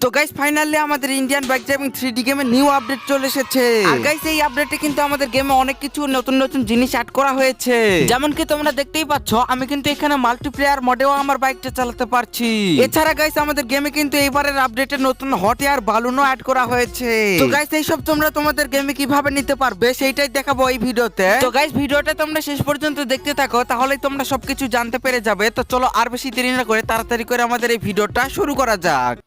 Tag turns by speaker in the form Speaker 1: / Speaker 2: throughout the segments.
Speaker 1: তো guys finally আমাদের Indian bike driving 3D গেমে নিউ আপডেট চলে এসেছে। আর গাইস এই আপডেটে কিন্তু আমাদের গেমে অনেক কিছু নতুন নতুন জিনিস অ্যাড করা হয়েছে, যেমন কি তোমরা দেখতেই পাচ্ছ আমি কিন্তু এখানে মাল্টিপ্লেয়ার মোডেও আমার বাইকটা চালাতে পারছি। এছাড়া গাইস আমাদের গেমে কিন্তু এবারের আপডেটে নতুন হট এয়ার বালুনও অ্যাড করা হয়েছে। তো গাইস এইসব তোমরা তোমাদের গেমে কিভাবে নিতে পারবে সেইটাই দেখাবো এই ভিডিওতে। তো গাইস ভিডিওটা তোমরা শেষ পর্যন্ত দেখতে থাকো, তাহলেই তোমরা সবকিছু জানতে পেরে যাবে। তো চলো আর বেশি দেরি না করে তাড়াতাড়ি করে আমাদের এই ভিডিওটা শুরু করা যাক।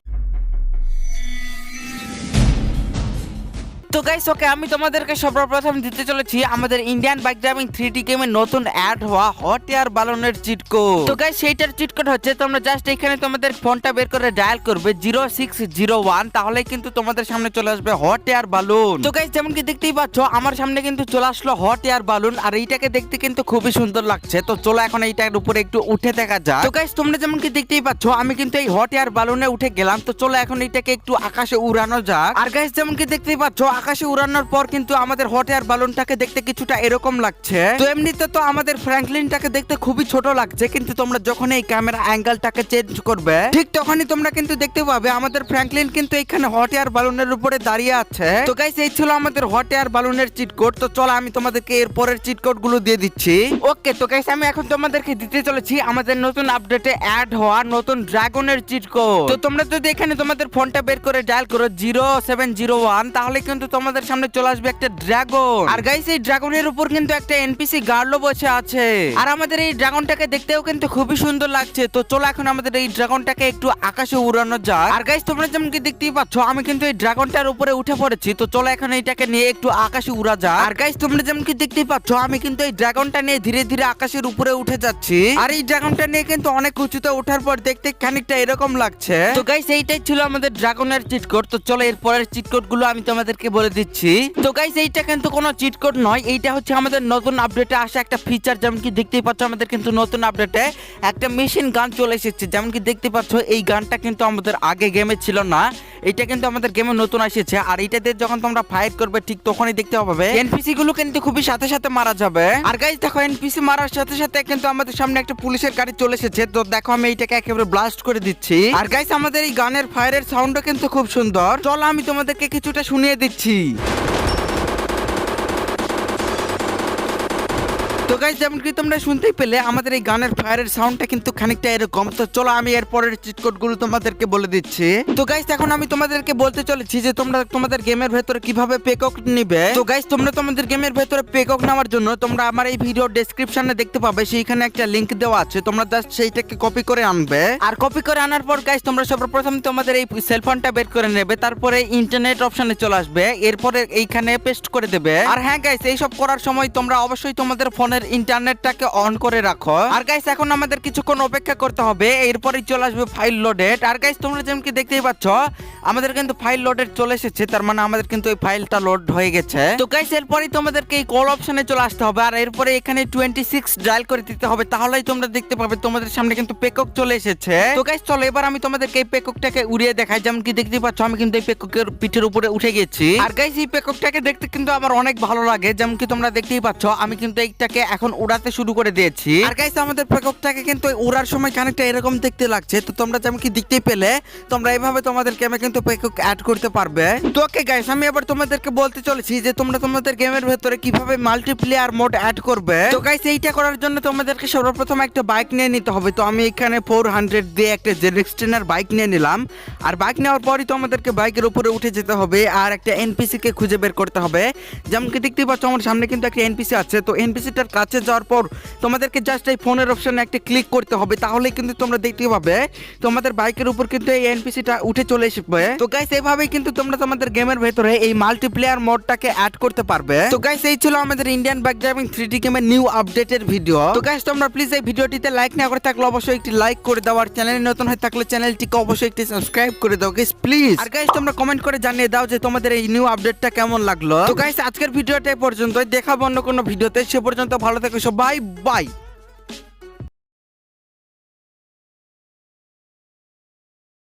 Speaker 1: তো গাইস ওকে আমি তোমাদেরকে সর্বপ্রথম দিতে চলেছি আমাদের ইন্ডিয়ান বাইক ড্রাইভিং 3D গেমে নতুন অ্যাড হওয়া হট এয়ার বালুনের চিট কোড। তো গাইস সেইটার চিট কোড হচ্ছে তোমরা জাস্ট এখানে তোমাদের ফোনটা বের করে ডায়াল করবে 0601, তাহলে কিন্তু তোমাদের সামনে চলে আসবে হট এয়ার বালুন। তো গাইস যেমন কি দেখতেই পাচ্ছ আমার সামনে কিন্তু চলে আসলো হট এয়ার বালুন, আর এইটাকে দেখতে কিন্তু খুবই সুন্দর লাগছে। তো চলো এখন এইটার উপরে একটু উঠে দেখা যাক। তো গাইস তোমরা যেমন কি দেখতেই পাচ্ছ আমি কিন্তু এই হট এয়ার বালুনে উঠে গেলাম। তো চলো এখন এইটাকে একটু আকাশে উড়ানো যাক। আর গাইস যেমন কি দেখতেই পাচ্ছ আকাশে উড়ানোর পর কিন্তু আমাদের হট এয়ার বালুনটাকে দেখতে কিছুটা এরকম লাগছে। তো এমনিতে তো আমাদের ফ্র্যাঙ্কলিনটাকে দেখতে খুবই ছোট লাগছে, কিন্তু তোমরা যখন এই ক্যামেরা অ্যাঙ্গেলটাকে চেঞ্জ করবে ঠিক তখনই তোমরা কিন্তু দেখতে পাবে আমাদের ফ্র্যাঙ্কলিন কিন্তু এখানে হট এয়ার বালুনের উপরে দাঁড়িয়ে আছে। তো গাইস এই ছিল আমাদের হট এয়ার বালুনের চিট কোড। তো চলো আমি তোমাদেরকে এর পরের চিট কোড গুলো দিয়ে দিচ্ছি। ওকে তো গাইস আমি এখন তোমাদেরকে দিতে চলেছি আমাদের নতুন আপডেটে অ্যাড হওয়া নতুন ড্রাগনের চিট কোড। তো তোমরা যদি এখানে তোমাদের ফোনটা বের করে ডায়াল করো 0701, তাহলে কিন্তু তোমাদের সামনে চলে আসবে একটা ড্রাগন। আর গাইস এই ড্রাগনের উপর কিন্তু একটা এনপিসি গার্লও বসে আছে, আর আমাদের এই ড্রাগনটাকে দেখতেও কিন্তু খুবই সুন্দর লাগছে। তো চলো এখন আমাদের এই ড্রাগনটাকে একটু আকাশে উড়ানো যাক। আর গাইস তোমরা যেমন কি দেখতেই পাচ্ছ আমি কিন্তু এই ড্রাগনটার উপরে উঠে পড়েছি। তো চলো এখন এইটাকে নিয়ে একটু আকাশে উড়া যাক। আর গাইস তোমরা যেমন কি দেখতেই পাচ্ছ আমি কিন্তু এই ড্রাগনটা নিয়ে ধীরে ধীরে আকাশের উপরে উঠে যাচ্ছি। আর এই ড্রাগনটা নিয়ে কিন্তু অনেক উঁচুতে ওঠার পর দেখতে খানিকটা এরকম লাগছে। তো গাইস এইটাই ছিল আমাদের ড্রাগনের চিট কোড। তো চলো এর পরের চিট কোড গুলো আমি তোমাদেরকে বলে দিচ্ছি। তো গাইস এইটা কিন্তু কোনো চিট কোড নয়, এইটা হচ্ছে আমাদের নতুন আপডেটে আসা একটা ফিচার। যেমন কি দেখতেই পাচ্ছ আমাদের কিন্তু নতুন আপডেটে একটা মেশিন গান চলে এসেছে। যেমন কি দেখতে পাচ্ছ এই গানটা কিন্তু আমাদের আগে গেমে ছিল না, এটা কিন্তু আমাদের গেমে নতুন এসেছে। আর এইটাতে যখন তোমরা ফাইট করবে ঠিক তখনই দেখতে পাবে এনপিসি গুলো কিন্তু খুবই সাথে সাথে মারা যাবে। আর গাইস দেখো এনপিসি মারার সাথে সাথে কিন্তু আমাদের সামনে একটা পুলিশের গাড়ি চলে এসেছে। তো দেখো আমি এইটাকে একেবারে ব্লাস্ট করে দিচ্ছি। আর গাইস আমাদের এই গানের ফায়ারের সাউন্ডও কিন্তু খুব সুন্দর। চলো আমি তোমাদেরকে কিছুটা শুনিয়ে দিচ্ছি। তো গাইস যেমন কি তোমরা শুনতেই পেলে আমাদের এই গানের ফায়ারের সাউন্ডটা কিন্তু খানিকটা এরকম। তো চলো আমি এর পরের চিট কোড গুলো তোমাদেরকে বলে দিচ্ছি। তো গাইস এখন আমি তোমাদেরকে বলতে চলেছি যে তোমরা তোমাদের গেমের ভেতরে কিভাবে পেকক নিবে। তো গাইস তোমরা তোমাদের গেমের ভেতরে পেকক নেওয়ার জন্য তোমরা আমার এই ভিডিও ডেসক্রিপশনে দেখতে পাবে, সেইখানে একটা লিংক দেওয়া আছে। তোমরা জাস্ট সেইটাকে কপি করে আনবে। আর কপি করে আনার পর গাইস তোমরা সর্বপ্রথম তোমাদের এই সেলফোনটা বের করে নেবে, তারপরে ইন্টারনেট অপশনে চলে আসবে, এরপরে এইখানে পেস্ট করে দেবে। আর হ্যাঁ গাইস এইসব করার সময় তোমরা অবশ্যই তোমাদের ফোনের ইন্টারনেটটাকে অন করে রাখো। আর গাইস এখন আমাদের কিছুক্ষণ অপেক্ষা করতে হবে, এরপরই চলে আসবে ফাইল লোডেড। আর গাইস তোমরা যেমন কি দেখতেই পাচ্ছ আমাদের কিন্তু ফাইল লোডেড চলে এসেছে, তার মানে আমাদের কিন্তু এই ফাইলটা লোড হয়ে গেছে। তো গাইস এরপরই তোমাদেরকে এই কল অপশনে চলে আসতে হবে, আর এরপরে এখানে 26 ডায়াল করে দিতে হবে, তাহলেই তোমরা দেখতে পাবে তোমাদের সামনে কিন্তু পেকক চলে এসেছে। তো গাইস চলো এবার আমি তোমাদেরকে এই পেককটাকে উড়িয়ে দেখাই। যেমন কি দেখতেই পাচ্ছ আমি কিন্তু এই পেককের পিঠের উপরে উঠে গেছি। আর গাইস এই পেককটাকে দেখতে কিন্তু আমার অনেক ভালো লাগে। যেমন কি তোমরা দেখতেই পাচ্ছ আমি কিন্তু এইটাকে এখন উড়াতে শুরু করে দিয়েছি। আর গাইস আমাদের পেককটাকে কিন্তু উড়ার সময় খানিকটা এরকম দেখতে লাগছে। তো তোমরা যেমন কি দেখতেই পেলে তোমরা এইভাবে তোমাদের গেমে কিন্তু পেকক অ্যাড করতে পারবে। তো ওকে গাইস আমি এবার তোমাদেরকে বলতে চলেছি যে তোমরা তোমাদের গেমের ভেতরে কিভাবে মাল্টিপ্লেয়ার মোড অ্যাড করবে। তো গাইস এইটা করার জন্য তোমাদেরকে সর্বপ্রথম একটা বাইক নিয়ে নিতে হবে। তো আমি এখানে 400 দিয়ে একটা জেডএক্সটেনার বাইক নিয়ে নিলাম। আর বাইক নেওয়ার পরই তোমাদেরকে বাইকের উপরে উঠে যেতে হবে, আর একটা এনপিসি কে খুঁজে বের করতে হবে। যেমন কি দেখতেই পাচ্ছ আমার সামনে কিন্তু একটা এনপিসি আছে। তো এনপিসিটার কাছে যাওয়ার পর তোমাদেরকে জাস্ট এই ফোনের অপশনে একটা ক্লিক করতে হবে, তাহলে কিন্তু তোমরা দেখতে পাবে তোমাদের বাইকের উপর কিন্তু এই এনপিসিটা উঠে চলে আসবে। তো গাইস এইভাবেই কিন্তু তোমরা তোমাদের গেমের ভেতরে এই মাল্টিপ্লেয়ার মোডটাকে অ্যাড করতে পারবে। তো গাইস এই ছিল আমাদের ইন্ডিয়ান বাইক ড্রাইভিং 3D গেমের নিউ আপডেটের ভিডিও। তো গাইস তোমরা প্লিজ এই ভিডিওটিতে লাইক না করে থাকলে অবশ্যই একটি লাইক করে দাও, আর চ্যানেলে নতুন হয়ে থাকলে চ্যানেলটিকে অবশ্যই একটি সাবস্ক্রাইব করে দাও গাইস প্লিজ। আর গাইস তোমরা কমেন্ট করে জানিয়ে দাও যে তোমাদের এই নিউ আপডেটটা কেমন লাগলো। তো গাইস আজকের ভিডিওটা এই পর্যন্তই, দেখাবো অন্য কোনো ভিডিওতে। সে পর্যন্ত ভালো থেকো সবাই, বাই।